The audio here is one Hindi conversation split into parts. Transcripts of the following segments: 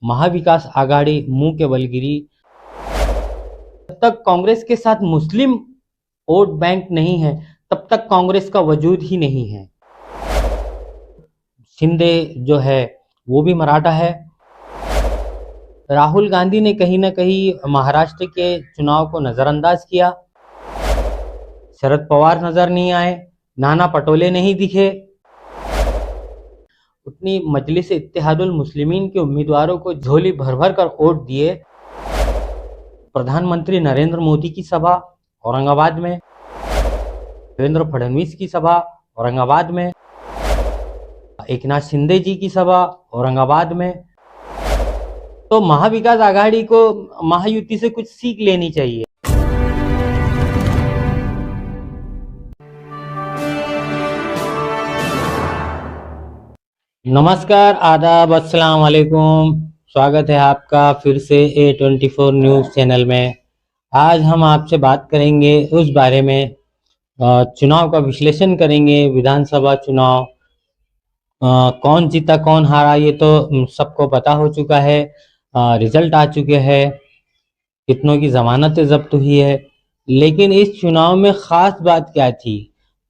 महाविकास आघाड़ी मुंह के बल गिरी। जब तक कांग्रेस के साथ मुस्लिम वोट बैंक नहीं है तब तक कांग्रेस का वजूद ही नहीं है। शिंदे जो है वो भी मराठा है। राहुल गांधी ने कहीं ना कहीं महाराष्ट्र के चुनाव को नजरअंदाज किया। शरद पवार नजर नहीं आए, नाना पटोले नहीं दिखे। उतनी मजलिस इत्तेहादुल मुस्लिमीन के उम्मीदवारों को झोली भर भर कर वोट दिए। प्रधानमंत्री नरेंद्र मोदी की सभा औरंगाबाद में, देवेंद्र फडणवीस की सभा औरंगाबाद में, एकनाथ शिंदे जी की सभा औरंगाबाद में। तो महाविकास आघाड़ी को महायुति से कुछ सीख लेनी चाहिए। नमस्कार, आदाब, अस्सलाम वालेकुम। स्वागत है आपका फिर से A24 न्यूज़ चैनल में। आज हम आपसे बात करेंगे उस बारे में, चुनाव का विश्लेषण करेंगे। विधानसभा चुनाव कौन जीता कौन हारा ये तो सबको पता हो चुका है। रिजल्ट आ चुके हैं, कितनों की जमानतें जब्त हुई है। लेकिन इस चुनाव में खास बात क्या थी,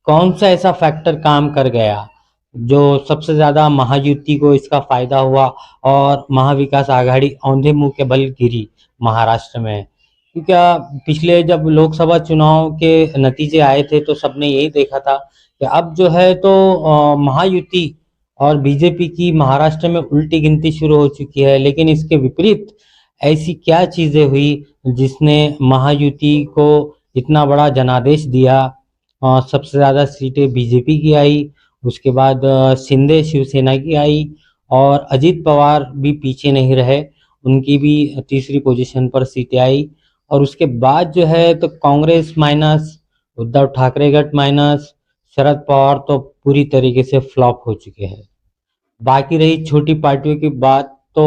कौन सा ऐसा फैक्टर काम कर गया जो सबसे ज्यादा महायुति को इसका फायदा हुआ और महाविकास आघाड़ी औंधे मुंह के बल गिरी महाराष्ट्र में। क्योंकि पिछले जब लोकसभा चुनाव के नतीजे आए थे तो सबने यही देखा था कि अब जो है तो महायुति और बीजेपी की महाराष्ट्र में उल्टी गिनती शुरू हो चुकी है। लेकिन इसके विपरीत ऐसी क्या चीजें हुई जिसने महायुति को इतना बड़ा जनादेश दिया। सबसे ज्यादा सीटें बीजेपी की आई, उसके बाद शिंदे शिवसेना की आई और अजीत पवार भी पीछे नहीं रहे, उनकी भी तीसरी पोजीशन पर सीटें आई। और उसके बाद जो है तो कांग्रेस माइनस, उद्धव ठाकरे गट माइनस, शरद पवार तो पूरी तरीके से फ्लॉप हो चुके हैं। बाकी रही छोटी पार्टियों की बात तो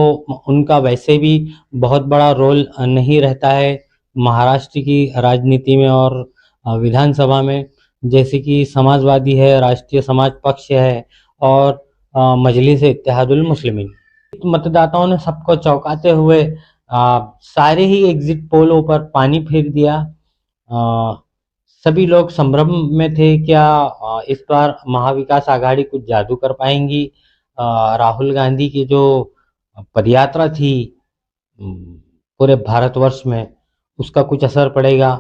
उनका वैसे भी बहुत बड़ा रोल नहीं रहता है महाराष्ट्र की राजनीति में और विधानसभा में, जैसे कि समाजवादी है, राष्ट्रीय समाज पक्ष है और मजलिस इत्तेहादुल मुस्लिमीन। मतदाताओं ने सबको चौंकाते हुए सारे ही एग्जिट पोलों पर पानी फेर दिया। सभी लोग संभ्रम में थे, क्या इस बार महाविकास आघाड़ी कुछ जादू कर पाएंगी। राहुल गांधी की जो पदयात्रा थी पूरे भारतवर्ष में, उसका कुछ असर पड़ेगा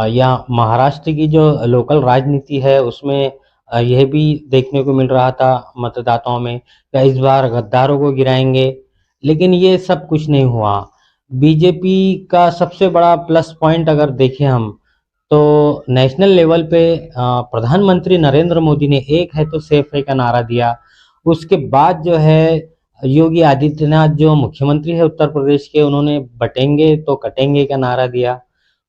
या महाराष्ट्र की जो लोकल राजनीति है उसमें यह भी देखने को मिल रहा था मतदाताओं में, क्या इस बार गद्दारों को गिराएंगे। लेकिन ये सब कुछ नहीं हुआ। बीजेपी का सबसे बड़ा प्लस पॉइंट अगर देखें हम तो नेशनल लेवल पे प्रधानमंत्री नरेंद्र मोदी ने एक है तो सेफ है का नारा दिया। उसके बाद जो है योगी आदित्यनाथ जो मुख्यमंत्री है उत्तर प्रदेश के, उन्होंने बटेंगे तो कटेंगे का नारा दिया।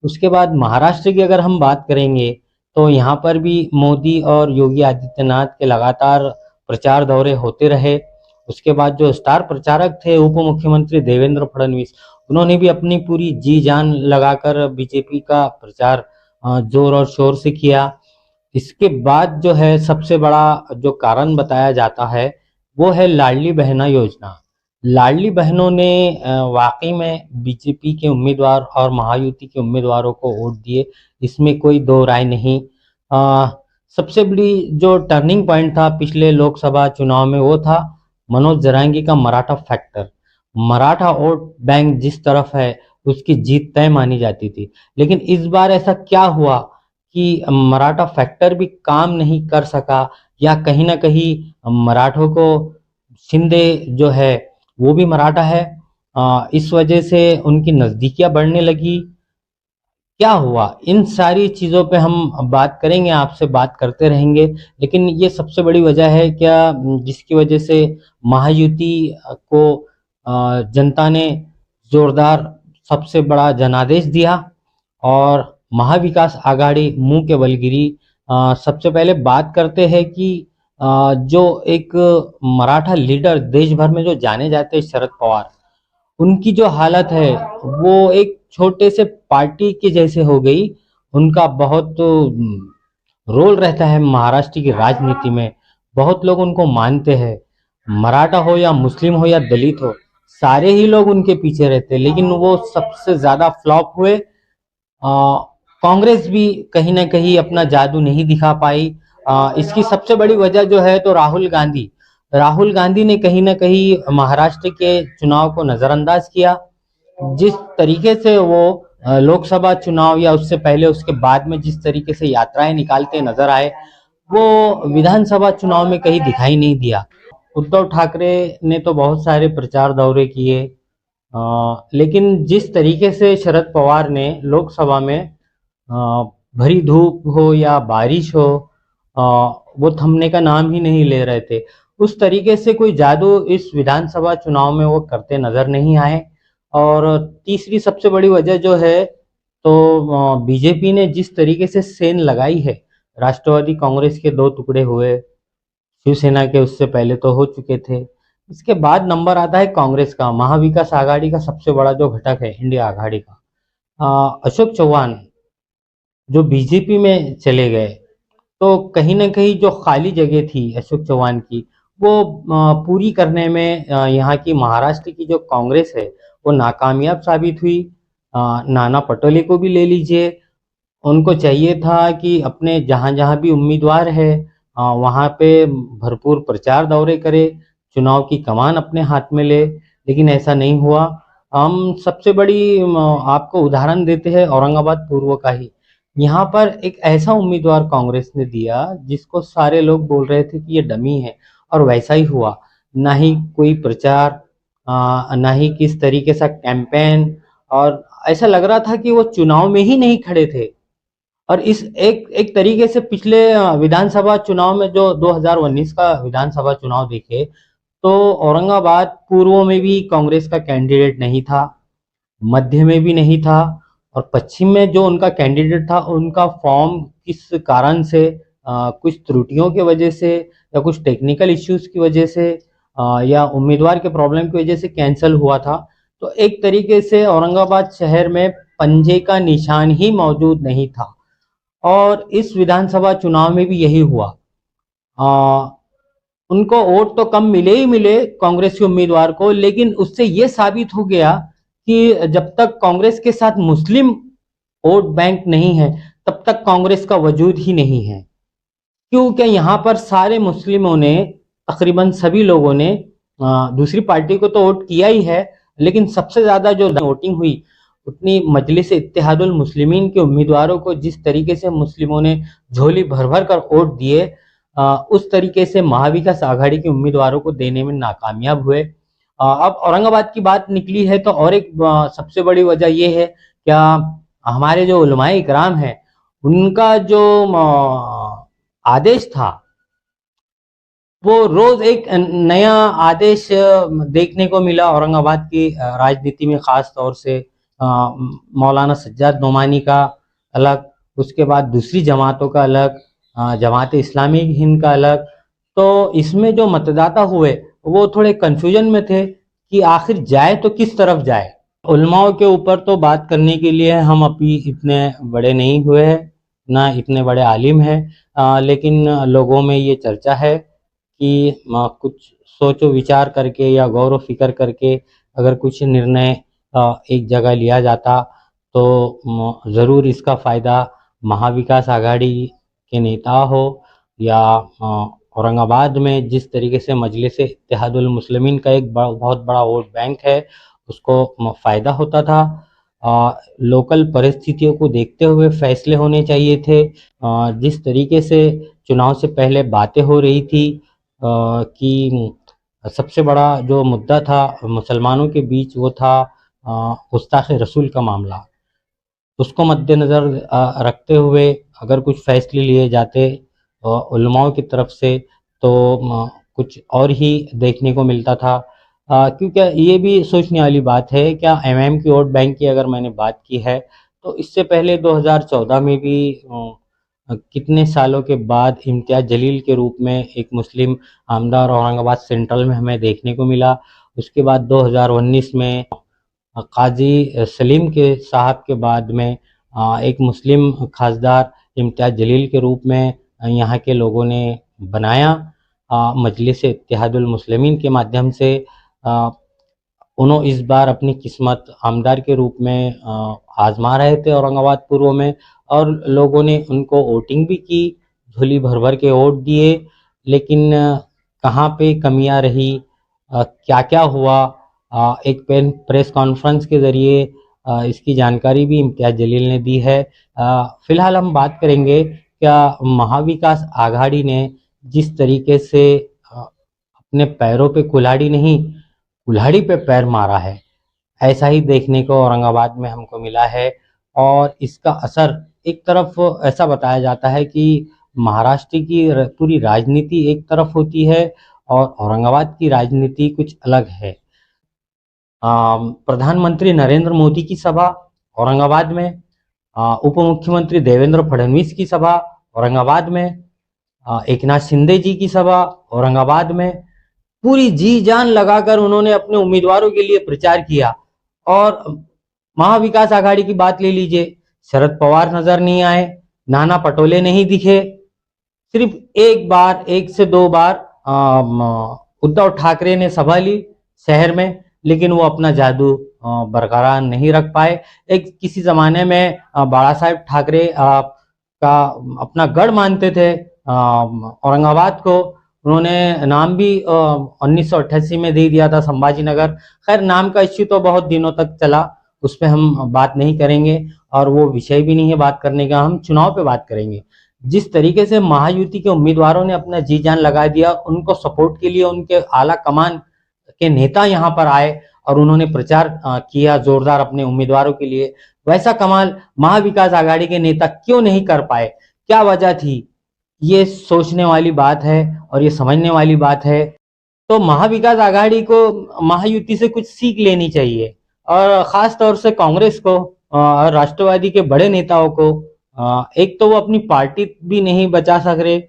उसके बाद महाराष्ट्र की अगर हम बात करेंगे तो यहाँ पर भी मोदी और योगी आदित्यनाथ के लगातार प्रचार दौरे होते रहे। उसके बाद जो स्टार प्रचारक थे उप मुख्यमंत्री देवेंद्र फडणवीस, उन्होंने भी अपनी पूरी जी जान लगाकर बीजेपी का प्रचार जोर और शोर से किया। इसके बाद जो है सबसे बड़ा जो कारण बताया जाता है वो है लाडली बहना योजना। लाडली बहनों ने वाकई में बीजेपी के उम्मीदवार और महायुति के उम्मीदवारों को वोट दिए, इसमें कोई दो राय नहीं। सबसे बड़ी जो टर्निंग पॉइंट था पिछले लोकसभा चुनाव में वो था मनोज जरांगी का Maratha factor. Maratha vote bank जिस तरफ है उसकी जीत तय मानी जाती थी। लेकिन इस बार ऐसा क्या हुआ कि मराठा फैक्टर भी काम नहीं कर सका, या कहीं ना कहीं मराठों को, शिंदे जो है वो भी मराठा है, इस वजह से उनकी नजदीकियां बढ़ने लगी। क्या हुआ, इन सारी चीजों पे हम बात करेंगे, आपसे बात करते रहेंगे। लेकिन ये सबसे बड़ी वजह है क्या जिसकी वजह से महायुति को जनता ने जोरदार सबसे बड़ा जनादेश दिया और महाविकास आघाड़ी मुंह के बल गिरी। सबसे पहले बात करते हैं कि जो एक मराठा लीडर देश भर में जो जाने जाते हैं शरद पवार, उनकी जो हालत है वो एक छोटे से पार्टी के जैसे हो गई। उनका बहुत रोल रहता है महाराष्ट्र की राजनीति में, बहुत लोग उनको मानते हैं। मराठा हो या मुस्लिम हो या दलित हो, सारे ही लोग उनके पीछे रहते, लेकिन वो सबसे ज्यादा फ्लॉप हुए। कांग्रेस भी कहीं ना कहीं अपना जादू नहीं दिखा पाई। इसकी सबसे बड़ी वजह जो है तो राहुल गांधी ने कहीं ना कहीं महाराष्ट्र के चुनाव को नजरअंदाज किया। जिस तरीके से वो लोकसभा चुनाव या उससे पहले उसके बाद में जिस तरीके से यात्राएं निकालते नजर आए, वो विधानसभा चुनाव में कहीं दिखाई नहीं दिया। उद्धव ठाकरे ने तो बहुत सारे प्रचार दौरे किए, लेकिन जिस तरीके से शरद पवार ने लोकसभा में भरी धूप हो या बारिश हो, अ, वो थमने का नाम ही नहीं ले रहे थे। उस तरीके से कोई जादू इस विधानसभा चुनाव में वो करते नजर नहीं आए। और तीसरी सबसे बड़ी वजह जो है तो बीजेपी ने जिस तरीके से सेन लगाई है, राष्ट्रवादी कांग्रेस के दो टुकड़े हुए, शिवसेना के उससे पहले तो हो चुके थे। इसके बाद नंबर आता है कांग्रेस का, महाविकास आघाड़ी का सबसे बड़ा जो घटक है इंडिया आघाड़ी का। अशोक चौहान जो बीजेपी में चले गए, तो कहीं ना कहीं जो खाली जगह थी अशोक चौहान की, वो पूरी करने में यहाँ की महाराष्ट्र की जो कांग्रेस है वो नाकामयाब साबित हुई। नाना पटोले को भी ले लीजिए, उनको चाहिए था कि अपने जहाँ जहाँ भी उम्मीदवार है वहाँ पे भरपूर प्रचार दौरे करे, चुनाव की कमान अपने हाथ में ले, लेकिन ऐसा नहीं हुआ। हम सबसे बड़ी आपको उदाहरण देते हैं औरंगाबाद पूर्व का ही। यहाँ पर एक ऐसा उम्मीदवार कांग्रेस ने दिया जिसको सारे लोग बोल रहे थे कि ये डमी है, और वैसा ही हुआ। ना ही कोई प्रचार, ना ही किस तरीके से कैंपेन, और ऐसा लग रहा था कि वो चुनाव में ही नहीं खड़े थे। और इस एक एक तरीके से पिछले विधानसभा चुनाव में जो 2019 का विधानसभा चुनाव देखे, तो औरंगाबाद पूर्व में भी कांग्रेस का कैंडिडेट नहीं था, मध्य में भी नहीं था, और पश्चिम में जो उनका कैंडिडेट था उनका फॉर्म किस कारण से, कुछ त्रुटियों की वजह से या कुछ टेक्निकल इश्यूज की वजह से, या उम्मीदवार के प्रॉब्लम की वजह से कैंसिल हुआ था। तो एक तरीके से औरंगाबाद शहर में पंजे का निशान ही मौजूद नहीं था। और इस विधानसभा चुनाव में भी यही हुआ। आ, उनको वोट तो कम मिले ही मिले कांग्रेस के उम्मीदवार को, लेकिन उससे ये साबित हो गया कि जब तक कांग्रेस के साथ मुस्लिम वोट बैंक नहीं है, तब तक कांग्रेस का वजूद ही नहीं है। क्योंकि यहाँ पर सारे मुस्लिमों ने, तकरीबन सभी लोगों ने दूसरी पार्टी को तो वोट किया ही है, लेकिन सबसे ज्यादा जो वोटिंग हुई उतनी मजलिस इत्तेहादुल मुस्लिमीन के उम्मीदवारों को जिस तरीके से मुस्लिमों ने झोली भर भर कर वोट दिए, उस तरीके से महाविकास आघाड़ी के उम्मीदवारों को देने में नाकामयाब हुए। अब औरंगाबाद की बात निकली है तो और एक सबसे बड़ी वजह यह है, क्या हमारे जो उलमाए इकराम है उनका जो आदेश था, वो रोज एक नया आदेश देखने को मिला औरंगाबाद की राजनीति में, खास तौर से मौलाना सज्जाद नोमानी का अलग, उसके बाद दूसरी जमातों का अलग, जमात इस्लामी हिंद का अलग। तो इसमें जो मतदाता हुए वो थोड़े कंफ्यूजन में थे कि आखिर जाए तो किस तरफ जाए। उलमाओं के ऊपर तो बात करने के लिए हम अभी इतने बड़े नहीं हुए हैं, ना इतने बड़े आलिम हैं, लेकिन लोगों में ये चर्चा है कि कुछ सोचो विचार करके या गौर फिक्र करके अगर कुछ निर्णय एक जगह लिया जाता, तो ज़रूर इसका फ़ायदा महाविकास आघाड़ी के नेता हो, या औरंगाबाद में जिस तरीके से मजलिस इत्तेहादुल मुस्लिमीन का एक बहुत बड़ा वोट बैंक है उसको फ़ायदा होता था। लोकल परिस्थितियों को देखते हुए फैसले होने चाहिए थे। जिस तरीके से चुनाव से पहले बातें हो रही थी कि सबसे बड़ा जो मुद्दा था मुसलमानों के बीच वो था गुस्ताख रसूल का मामला, उसको मद्देनज़र रखते हुए अगर कुछ फैसले लिए जाते उलमाओं की तरफ से, तो कुछ और ही देखने को मिलता था। क्योंकि ये भी सोचने वाली बात है, क्या एमएम की वोट बैंक की अगर मैंने बात की है, तो इससे पहले 2014 में भी कितने सालों के बाद इम्तियाज़ जलील के रूप में एक मुस्लिम आमदार औरंगाबाद सेंट्रल में हमें देखने को मिला। उसके बाद 2019 में काजी सलीम के साहब के बाद में एक मुस्लिम खासदार इम्तियाज़ जलील के रूप में यहाँ के लोगों ने बनाया। मजलिस इत्तेहादुल मुस्लिमीन के माध्यम से उन्होंने इस बार अपनी किस्मत आमदार के रूप में आजमा रहे थे औरंगाबाद पूर्व में, और लोगों ने उनको वोटिंग भी की, झोली भर भर के वोट दिए। लेकिन कहाँ पे कमियां रही, क्या क्या हुआ, एक प्रेस कॉन्फ्रेंस के ज़रिए इसकी जानकारी भी इम्तियाज़ जलील ने दी है। फिलहाल हम बात करेंगे क्या महाविकास आघाड़ी ने जिस तरीके से अपने पैरों पे कुल्हाड़ी नहीं, कुल्हाड़ी पे पैर मारा है, ऐसा ही देखने को औरंगाबाद में हमको मिला है। और इसका असर एक तरफ ऐसा बताया जाता है कि महाराष्ट्र की पूरी राजनीति एक तरफ होती है और औरंगाबाद की राजनीति कुछ अलग है। प्रधानमंत्री नरेंद्र मोदी की सभा औरंगाबाद में, उप मुख्यमंत्री देवेंद्र फडणवीस की सभा औरंगाबाद में, एकनाथ शिंदे जी की सभा औरंगाबाद में, पूरी जी जान लगाकर उन्होंने अपने उम्मीदवारों के लिए प्रचार किया। और महाविकास आघाड़ी की बात ले लीजिए, शरद पवार नजर नहीं आए, नाना पटोले नहीं दिखे, सिर्फ एक बार, एक से दो बार उद्धव ठाकरे ने सभा ली शहर में, लेकिन वो अपना जादू बरकरार नहीं रख पाए। एक किसी जमाने में बाला साहेब ठाकरे का अपना गढ़ मानते थे औरंगाबाद को, उन्होंने नाम भी 1988 में दे दिया था संभाजी नगर। खैर, नाम का इश्यू तो बहुत दिनों तक चला, उस पर हम बात नहीं करेंगे और वो विषय भी नहीं है बात करने का। हम चुनाव पे बात करेंगे। जिस तरीके से महायुति के उम्मीदवारों ने अपना जी जान लगा दिया, उनको सपोर्ट के लिए उनके आला कमान के नेता यहाँ पर आए और उन्होंने प्रचार किया जोरदार अपने उम्मीदवारों के लिए, वैसा कमाल महाविकास आघाड़ी के नेता क्यों नहीं कर पाए? क्या वजह थी? ये सोचने वाली बात है और ये समझने वाली बात है। तो महाविकास आघाड़ी को महायुति से कुछ सीख लेनी चाहिए, और खास तौर से कांग्रेस को और राष्ट्रवादी के बड़े नेताओं को। एक तो वो अपनी पार्टी भी नहीं बचा सक रहे,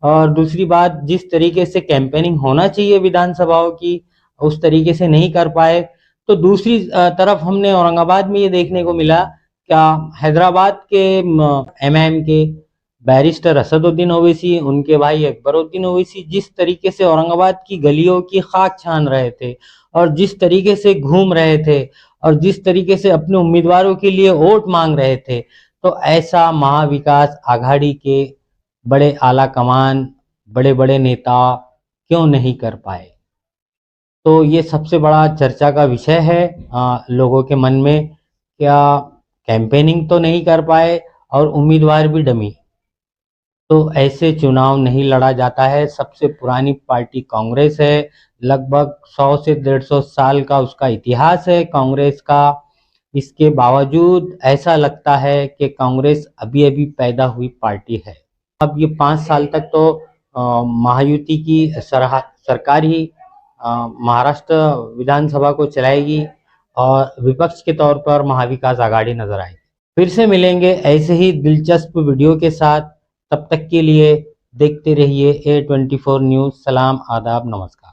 और दूसरी बात, जिस तरीके से कैंपेनिंग होना चाहिए विधानसभाओं की, उस तरीके से नहीं कर पाए। तो दूसरी तरफ हमने औरंगाबाद में ये देखने को मिला, क्या हैदराबाद के एमआईएम के बैरिस्टर असदुद्दीन ओवैसी, उनके भाई अकबरुद्दीन ओवैसी जिस तरीके से औरंगाबाद की गलियों की खाक छान रहे थे, और जिस तरीके से घूम रहे थे, और जिस तरीके से अपने उम्मीदवारों के लिए वोट मांग रहे थे, तो ऐसा महाविकास आघाड़ी के बड़े आला कमान, बड़े बड़े नेता क्यों नहीं कर पाए? तो ये सबसे बड़ा चर्चा का विषय है लोगों के मन में। क्या कैंपेनिंग तो नहीं कर पाए और उम्मीदवार भी डमी? तो ऐसे चुनाव नहीं लड़ा जाता है। सबसे पुरानी पार्टी कांग्रेस है, लगभग 100 से 150 साल का उसका इतिहास है कांग्रेस का। इसके बावजूद ऐसा लगता है कि कांग्रेस अभी अभी पैदा हुई पार्टी है। अब ये 5 साल तक तो महायुति की सरकार ही महाराष्ट्र विधानसभा को चलाएगी और विपक्ष के तौर पर महाविकास आघाड़ी नजर आएगी। फिर से मिलेंगे ऐसे ही दिलचस्प वीडियो के साथ। तब तक के लिए देखते रहिए A24 न्यूज़। सलाम, आदाब, नमस्कार।